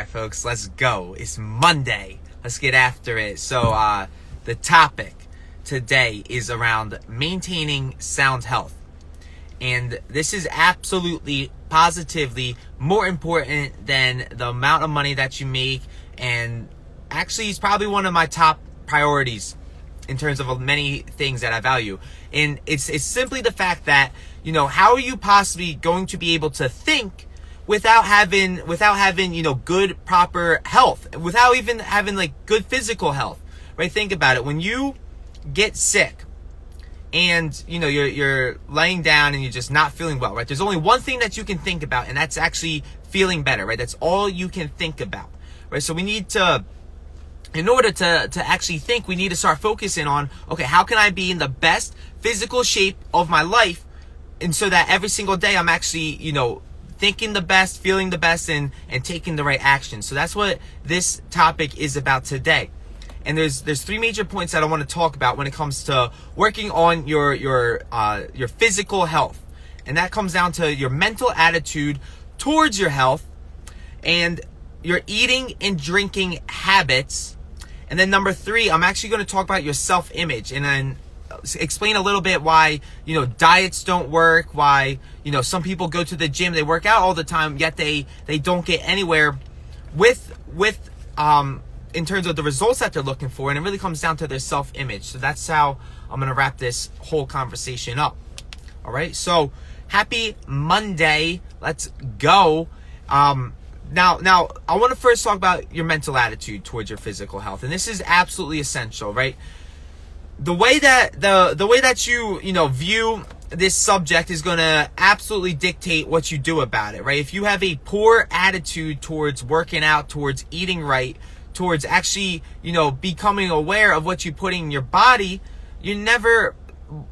right, folks, let's go. It's Monday. Let's get after it. So, the topic today is around maintaining sound health. And this is absolutely, positively more important than the amount of money that you make. And actually, it's probably one of my top priorities in terms of many things that I value. And it's simply the fact that, how are you possibly going to be able to think without having, good, proper health, without even having good physical health, right? Think about it. When you get sick and, you're laying down and you're just not feeling well, right? There's only one thing that you can think about, and that's actually feeling better, right? That's all you can think about, right? So we need to, in order to actually think, we need to start focusing on, okay, how can I be in the best physical shape of my life? And so that every single day I'm actually, thinking the best, feeling the best, and taking the right action. So that's what this topic is about today. And there's three major points that I want to talk about when it comes to working on your physical health. And that comes down to your mental attitude towards your health and your eating and drinking habits. And then number 3, I'm actually going to talk about your self-image and then explain a little bit why, diets don't work, why, some people go to the gym, they work out all the time, yet they don't get anywhere with in terms of the results that they're looking for. And it really comes down to their self-image. So that's how I'm going to wrap this whole conversation up. All right. So happy Monday. Let's go. Now, I want to first talk about your mental attitude towards your physical health. And this is absolutely essential, right? The way that you view this subject is going to absolutely dictate what you do about it, right? If you have a poor attitude towards working out, towards eating right, towards actually, becoming aware of what you put in your body, you're never,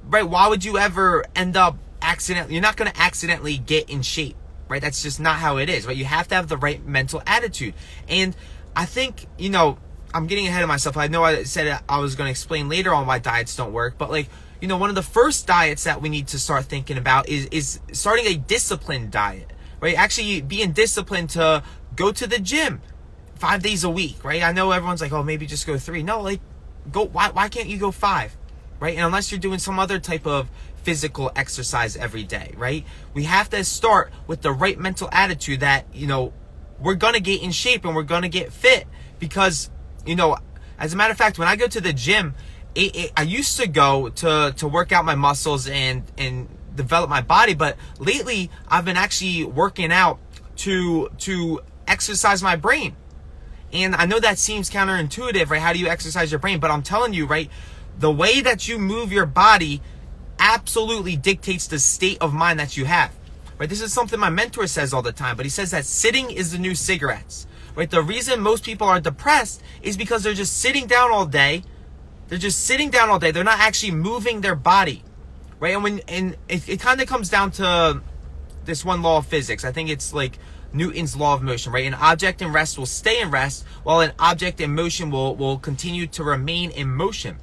right? Why would you ever end up you're not going to accidentally get in shape, right? That's just not how it is, right? You have to have the right mental attitude. And I think, I'm getting ahead of myself. I know I said I was going to explain later on why diets don't work, but one of the first diets that we need to start thinking about is starting a disciplined diet, right? Actually being disciplined to go to the gym 5 days a week, right? I know everyone's like, oh, maybe just go 3. No, go. Why can't you go 5, right? And unless you're doing some other type of physical exercise every day, right? We have to start with the right mental attitude that, we're going to get in shape and we're going to get fit because, as a matter of fact, when I go to the gym, I used to go to work out my muscles and develop my body, but lately I've been actually working out to exercise my brain. And I know that seems counterintuitive, right? How do you exercise your brain? But I'm telling you, right, the way that you move your body absolutely dictates the state of mind that you have, right? This is something my mentor says all the time, but he says that sitting is the new cigarettes, right? The reason most people are depressed is because they're just sitting down all day. They're not actually moving their body, right? And it kind of comes down to this one law of physics. I think it's like Newton's law of motion, right? An object in rest will stay in rest, while an object in motion will continue to remain in motion,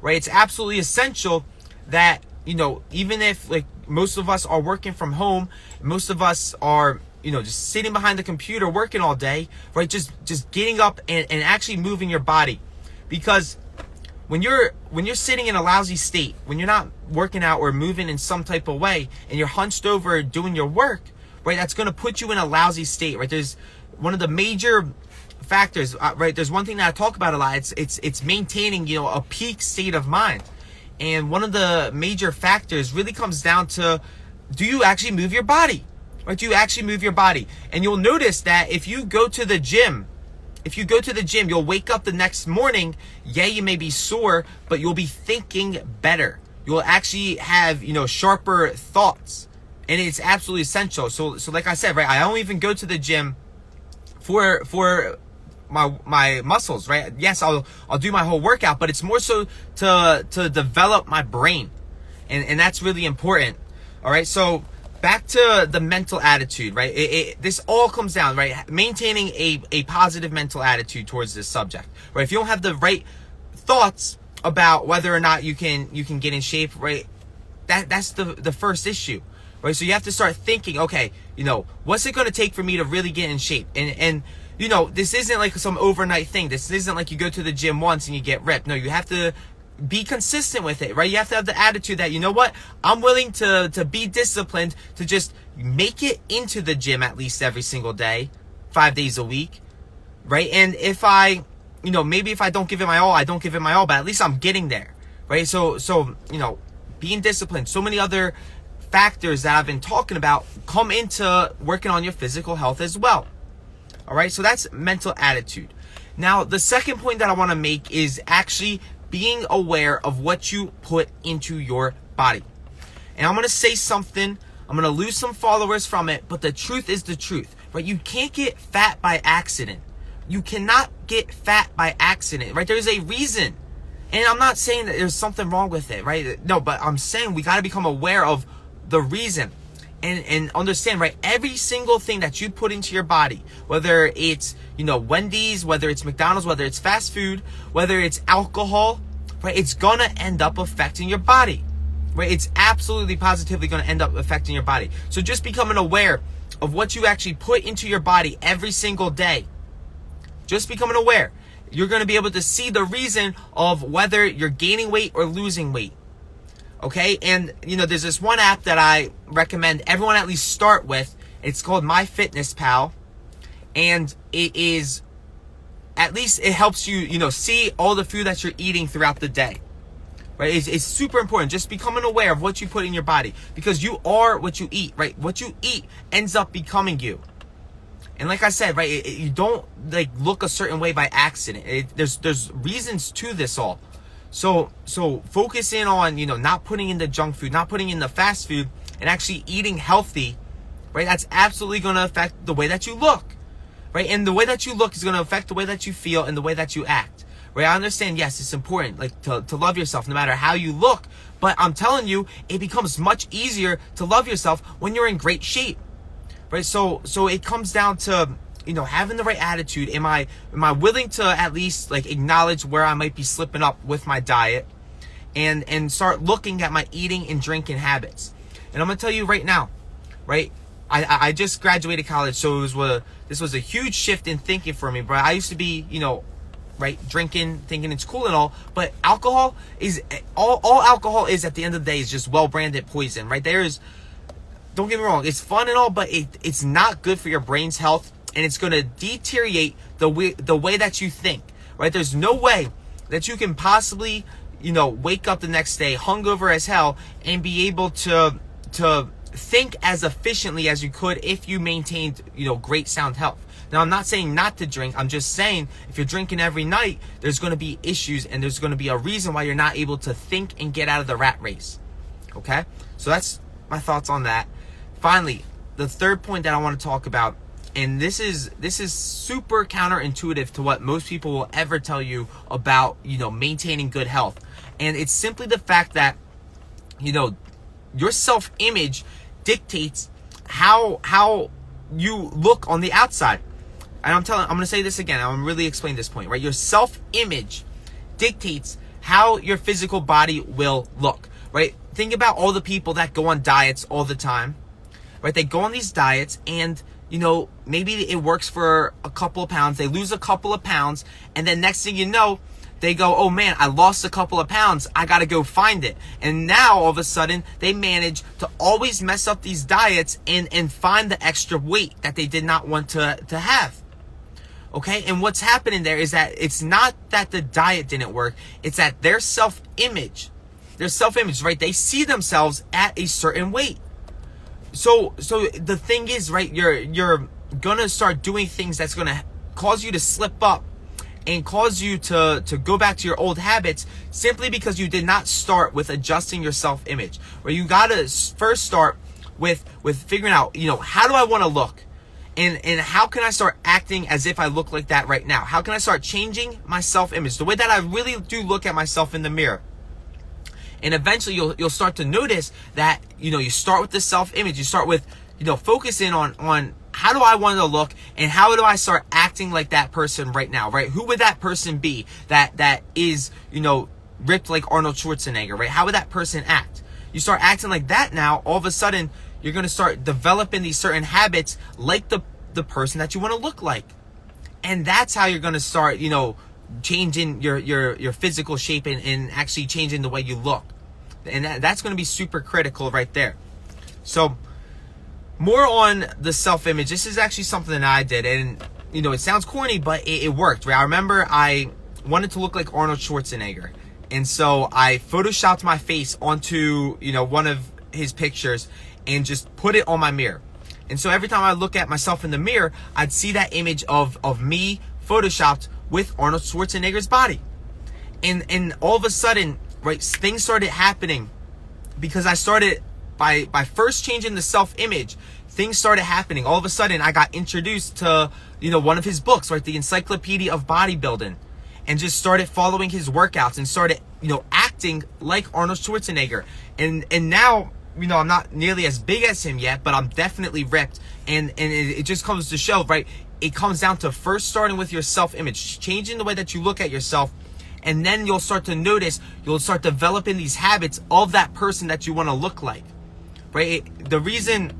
right? It's absolutely essential that, even if most of us are working from home, most of us are, just sitting behind the computer working all day, right? Just getting up and actually moving your body. Because when you're sitting in a lousy state, when you're not working out or moving in some type of way, and you're hunched over doing your work, right, that's going to put you in a lousy state, right? There's one of the major factors, right? There's one thing that I talk about a lot. It's maintaining, a peak state of mind. And one of the major factors really comes down to, do you actually move your body? Right? Do you actually move your body? And you'll notice that if you go to the gym, you'll wake up the next morning. Yeah, you may be sore, but you'll be thinking better. You'll actually have, sharper thoughts. And it's absolutely essential. So like I said, right, I don't even go to the gym for my muscles, right? Yes, I'll do my whole workout, but it's more so to develop my brain. And that's really important. All right. So back to the mental attitude, right? This all comes down, right? Maintaining a positive mental attitude towards this subject, right? If you don't have the right thoughts about whether or not you can get in shape, right? That's the first issue, right? So you have to start thinking, okay, what's it going to take for me to really get in shape? And this isn't like some overnight thing. This isn't like you go to the gym once and you get ripped. No, you have to be consistent with it, right? You have to have the attitude that, you know what, I'm willing to be disciplined, to just make it into the gym at least every single day, 5 days a week, right? And if I, maybe if I don't give it my all, I don't give it my all, but at least I'm getting there, right? So being disciplined, so many other factors that I've been talking about come into working on your physical health as well. All right, so that's mental attitude. Now, the second point that I want to make is actually being aware of what you put into your body. And I'm going to say something, I'm going to lose some followers from it, but the truth is the truth, right? You can't get fat by accident. You cannot get fat by accident, right? There's a reason. And I'm not saying that there's something wrong with it, right? No, but I'm saying we got to become aware of the reason and understand, right? Every single thing that you put into your body, whether it's, Wendy's, whether it's McDonald's, whether it's fast food, whether it's alcohol, right? It's gonna end up affecting your body, right? It's absolutely positively gonna end up affecting your body. So just becoming aware of what you actually put into your body every single day, just becoming aware, you're gonna be able to see the reason of whether you're gaining weight or losing weight. Okay, and there's this one app that I recommend everyone at least start with. It's called MyFitnessPal, and it helps you, see all the food that you're eating throughout the day, right? It's super important. Just becoming aware of what you put in your body, because you are what you eat, right? What you eat ends up becoming you. And like I said, right, you don't look a certain way by accident. There's reasons to this all. So focus in on, not putting in the junk food, not putting in the fast food, and actually eating healthy, right? That's absolutely going to affect the way that you look, right? And the way that you look is going to affect the way that you feel and the way that you act, right? I understand, yes, it's important, to love yourself no matter how you look, but I'm telling you, it becomes much easier to love yourself when you're in great shape, right? So it comes down to, having the right attitude. Am I willing to at least acknowledge where I might be slipping up with my diet, and start looking at my eating and drinking habits. And I'm gonna tell you right now, right? I just graduated college, so this was a huge shift in thinking for me. But I used to be, right, drinking, thinking it's cool and all, but alcohol is all alcohol is at the end of the day is just well-branded poison, right? Don't get me wrong, it's fun and all, but it's not good for your brain's health. And it's going to deteriorate the way that you think, right? There's no way that you can possibly, wake up the next day hungover as hell and be able to think as efficiently as you could if you maintained, great sound health. Now, I'm not saying not to drink. I'm just saying if you're drinking every night, there's going to be issues, and there's going to be a reason why you're not able to think and get out of the rat race. Okay? So that's my thoughts on that. Finally, the third point that I want to talk about, and this is super counterintuitive to what most people will ever tell you about, maintaining good health. And it's simply the fact that, your self-image dictates how you look on the outside. And I'm going to say this again. I'm going to really explain this point, right? Your self-image dictates how your physical body will look, right? Think about all the people that go on diets all the time, right? They go on these diets and maybe it works for a couple of pounds. They lose a couple of pounds. And then next thing you know, they go, oh man, I lost a couple of pounds. I got to go find it. And now all of a sudden they manage to always mess up these diets and find the extra weight that they did not want to have. Okay. And what's happening there is that it's not that the diet didn't work. It's that their self-image, right? They see themselves at a certain weight. So the thing is, right, you're gonna start doing things that's gonna cause you to slip up and cause you to go back to your old habits, simply because you did not start with adjusting your self-image. Where you gotta first start with figuring out, how do I want to look, and how can I start acting as if I look like that right now? How can I start changing my self-image, the way that I really do look at myself in the mirror? And eventually you'll start to notice that, you start with the self-image. You start with, focusing on how do I want to look, and how do I start acting like that person right now, right? Who would that person be that is, ripped like Arnold Schwarzenegger, right? How would that person act? You start acting like that now, all of a sudden, you're going to start developing these certain habits like the person that you want to look like. And that's how you're going to start, changing your physical shape and actually changing the way you look. And that's going to be super critical right there. So more on the self-image. This is actually something that I did, and it sounds corny, but it worked, right? I remember I wanted to look like Arnold Schwarzenegger, and so I photoshopped my face onto one of his pictures and just put it on my mirror. And so every time I look at myself in the mirror, I'd see that image of me photoshopped with Arnold Schwarzenegger's body. And all of a sudden, right, things started happening because I started by first changing the self-image. Things started happening. All of a sudden, I got introduced to one of his books, right, the Encyclopedia of Bodybuilding, and just started following his workouts and started acting like Arnold Schwarzenegger. And now, I'm not nearly as big as him yet, but I'm definitely ripped. And it just comes to show, right? It comes down to first starting with your self-image, changing the way that you look at yourself, and then you'll start to notice, you'll start developing these habits of that person that you want to look like, right? The reason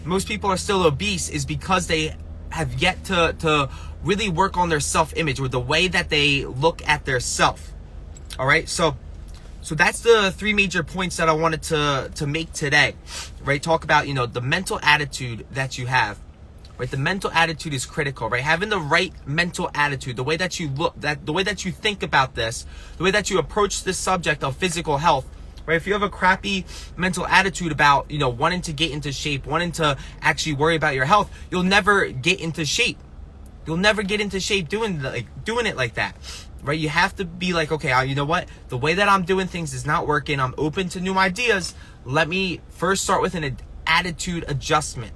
most people are still obese is because they have yet to really work on their self-image or the way that they look at their self. All right, so that's the three major points that I wanted to make today, right? Talk about the mental attitude that you have. Right, the mental attitude is critical, right? Having the right mental attitude, the way that you look, the way that you think about this, the way that you approach this subject of physical health, right? If you have a crappy mental attitude about, wanting to get into shape, wanting to actually worry about your health, you'll never get into shape. You'll never get into shape doing it like that, right? You have to be like, okay, you know what? The way that I'm doing things is not working. I'm open to new ideas. Let me first start with an attitude adjustment.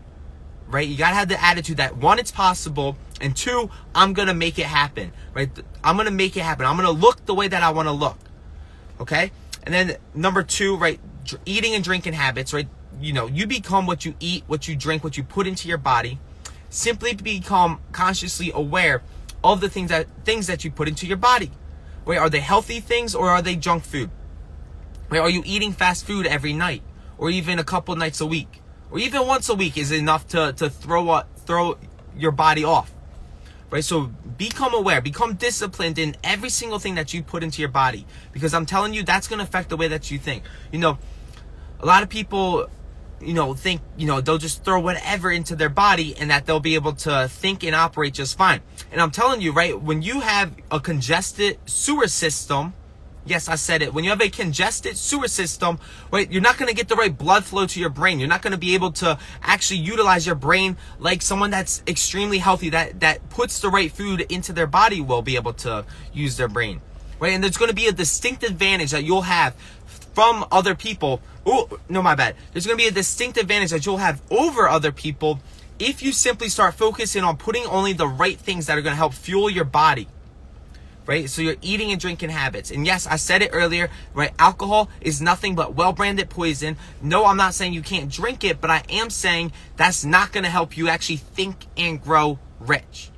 Right? You gotta have the attitude that, one, it's possible, and two, I'm gonna make it happen, right? I'm gonna make it happen. I'm gonna look the way that I wanna look, okay? And then number two, right, eating and drinking habits, right? You become what you eat, what you drink, what you put into your body. Simply become consciously aware of the things that you put into your body. Right? Are they healthy things or are they junk food? Right? Are you eating fast food every night or even a couple nights a week? Or even once a week is enough to throw your body off, right? So become aware, become disciplined in every single thing that you put into your body, because I'm telling you, that's going to affect the way that you think. A lot of people, think, they'll just throw whatever into their body and that they'll be able to think and operate just fine. And I'm telling you, right, when you have a congested sewer system, yes, I said it. When you have a congested sewer system, right, you're not going to get the right blood flow to your brain. You're not going to be able to actually utilize your brain like someone that's extremely healthy, that puts the right food into their body will be able to use their brain, right? And there's going to be a distinct advantage that you'll have from other people. Oh, no, my bad. There's going to be a distinct advantage that you'll have over other people if you simply start focusing on putting only the right things that are going to help fuel your body. Right? So your eating and drinking habits. And yes, I said it earlier, right? Alcohol is nothing but well-branded poison. No, I'm not saying you can't drink it, but I am saying that's not going to help you actually think and grow rich.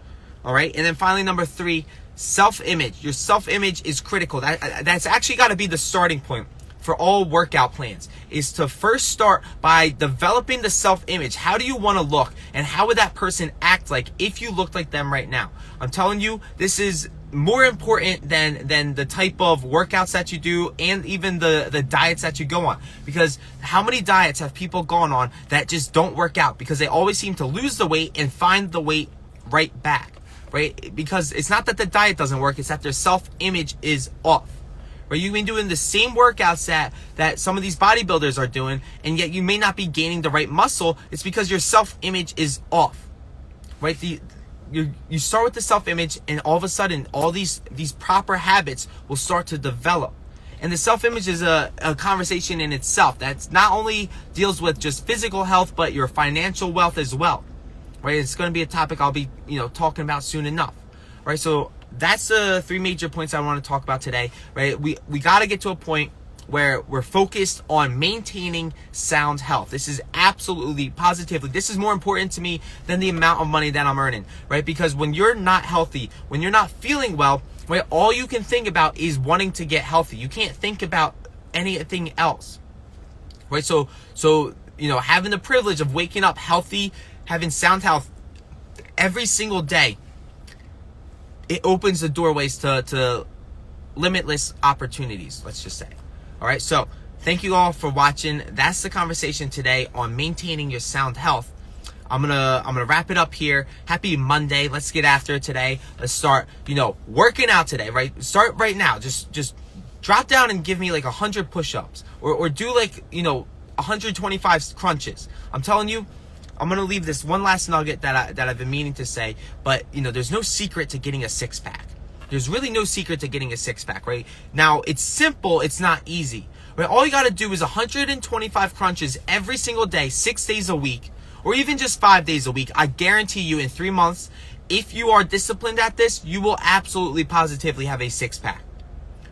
All right? And then finally, number three, self-image. Your self-image is critical. That's actually got to be the starting point for all workout plans, is to first start by developing the self-image. How do you want to look? And how would that person act like if you looked like them right now? I'm telling you, this is more important than the type of workouts that you do and even the diets that you go on. Because how many diets have people gone on that just don't work out because they always seem to lose the weight and find the weight right back, right? Because it's not that the diet doesn't work, it's that their self-image is off. Right? You've been doing the same workouts that some of these bodybuilders are doing, and yet you may not be gaining the right muscle. It's because your self-image is off, right? You start with the self-image, and all of a sudden, all these proper habits will start to develop. And the self-image is a conversation in itself that's not only deals with just physical health, but your financial wealth as well, right? It's going to be a topic I'll be, talking about soon enough, right? So that's the three major points I want to talk about today, right? We got to get to a point where we're focused on maintaining sound health. This is absolutely, positively, this is more important to me than the amount of money that I'm earning, right? Because when you're not healthy, when you're not feeling well, right, all you can think about is wanting to get healthy. You can't think about anything else, right? So having the privilege of waking up healthy, having sound health every single day, it opens the doorways to limitless opportunities, let's just say. All right, so thank you all for watching. That's the conversation today on maintaining your sound health. I'm gonna wrap it up here. Happy Monday. Let's get after it today. Let's start, working out today, right? Start right now. Just drop down and give me like 100 push-ups, or do like 125 crunches. I'm telling you, I'm gonna leave this one last nugget that I've been meaning to say. But there's no secret to getting a six-pack. There's really no secret to getting a six-pack, right? Now it's simple. It's not easy. Right? All you gotta do is 125 crunches every single day, 6 days a week. Or even just 5 days a week. I guarantee you in 3 months, if you are disciplined at this, you will absolutely positively have a six-pack.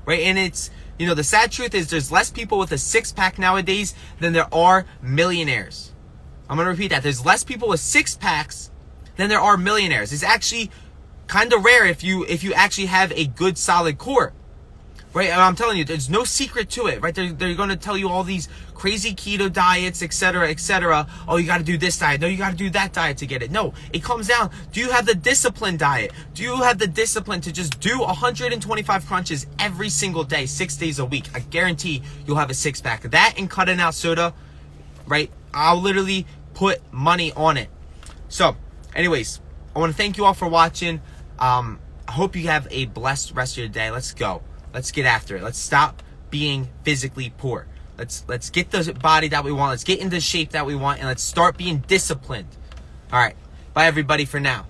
Right? And it's, the sad truth is there's less people with a six-pack nowadays than there are millionaires. I'm going to repeat that. There's less people with six-packs than there are millionaires. It's actually kind of rare if you actually have a good solid core. Right? And I'm telling you, there's no secret to it, right? They're going to tell you all these crazy keto diets, etc., etc. Oh, you got to do this diet. No, you got to do that diet to get it. No, it comes down. Do you have the discipline diet? Do you have the discipline to just do 125 crunches every single day, 6 days a week? I guarantee you'll have a six-pack. That and cutting out soda, right? I'll literally put money on it. So, anyways, I want to thank you all for watching. I hope you have a blessed rest of your day. Let's go. Let's get after it. Let's stop being physically poor. Let's get the body that we want. Let's get into the shape that we want, and let's start being disciplined. All right. Bye, everybody, for now.